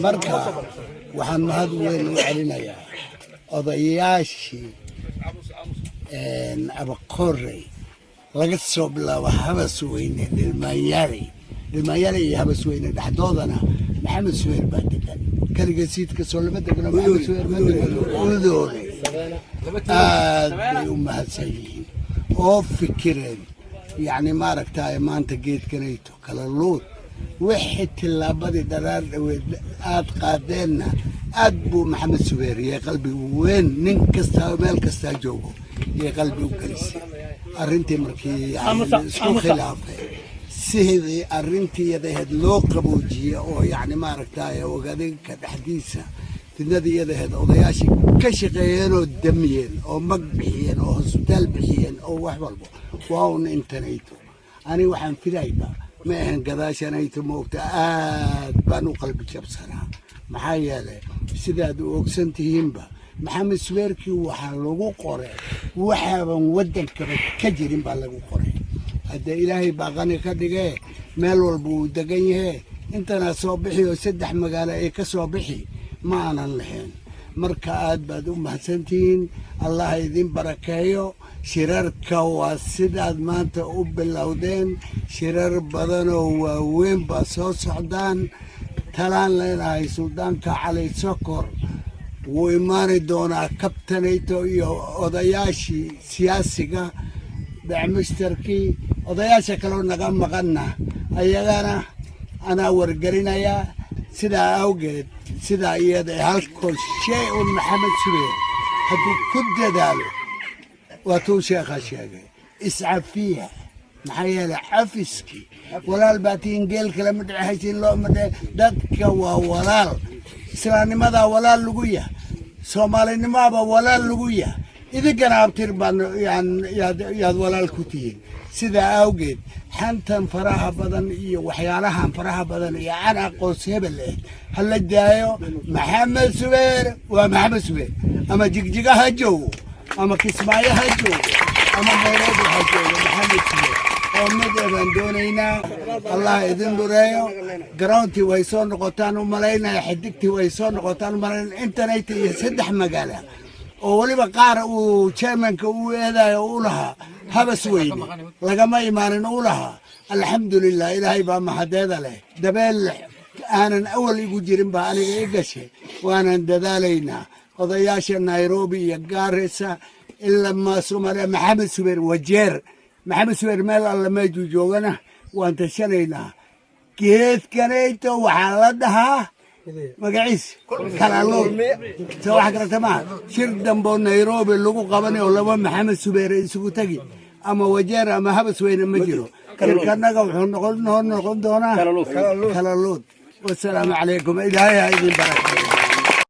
marka waxaan mahad weyn u celinayaa odayaashii abaqorey laga soo bilaabo Habasweyne dhilmaanyaaley iyo Habasweyne dhexdoodana Maxamed Suweyr baa degan kaliya siidka soo laba degno Maxamed Suweyr ma degan udoole aad bay u mahadsan yihiin oo fikireen yani maaragtay maanta geedkanayto kala luud wixii tilaabadii daraar dhaweed aad qaadeenna aad buu Maxamed Suweyr iyo qalbi weyn nin kasta meel kasta joogo iyo qalbi u gelisay arrintii markii isku khilaafay sidii arrintii yadaheed loo qaboojiyay oo yani maaragtay ogaadinka dhexdiisa tidnadii yadaheed odayaashii ka shaqeeyeen oo damiyeen oo mag bixiyeen oo hospitaal bixiyeen oo wax walba waa un intanayto ani waxaan filayaa ما إن قداش أنا يتموت بانو قلب جبسنا محايلة سداد وقسنتهم با محمد سويركي وحلو قري وحابا ودن كجرين بالغو قري هذا إلهي باغاني كدغه ميل والبو دغنيه انت انا صوبخي وسدح مقاله اي كصوبخي ما انا لهين marka aad baad u mahadsantiin Allah idin barakeeyo shirarka waa sidaad maanta u bilowdeen shirar badan oo waaweyn ba soo socdaan talaan leenahay suldaanka Cali Sokor wuu imaani doonaa kabtanayto iyo odayaashii siyaasiga dacmistarkii odayaasha kale naga maqana ayagana ana wargarinaya sida awgeed sida iyada halkoo shay oo Maxamed Suweyr haduu ku dadaalo watuu sheekha sheegay iscafiya maxayala cafiski walaal baatiin geel kala mid haysin loo mid dadka waa walaal islaamnimada walaal lagu yahay Soomaalinimada walaal lagu yahay idinka abtir baan yaad walaal ku tihiin sida awgeed xantan faraha badan iyo waxyaalahan faraha badan iyo ana qoys hebel hal jaayo Maxamed Suweyr waa Maxamed Suweyr ama jigjiga ha joogo ama Kismaayo ha joogo ama Nairobi ha joogo Maxamed Suweyr oo midaan doonayna Allah idin dureeyo garoontii way soo noqotaan u maleynaa xidigtii way soo noqotaan maran internet iyo saddex magaalo oo waliba qaar uu chairmanka uu eedayo u lahaa Habasweyne lagama imaanin u lahaa alxamdulillah ilaahay baa mahadada leh dabeel aanan awal igu jirin baa aniga i gashay waanan dadaalaynaa odayaasha Nairobi iyo Garissa ilaa ma Soomaaliya Maxamed Suweyr wajeer Maxamed Suweyr meel alla ma joogana waan tashanaynaa geedkanayto waxaa la dhahaa magaciis kala loo soo wax garata ma shir dambo Nairobi lagu qabanayo laba Maxamed Suweyr isugu tagi ama wajeer ama Habasweyne ma jiro kirkanaga wuxuu noqon doonaa kala lood والسلام عليكم إلهي هاي البركة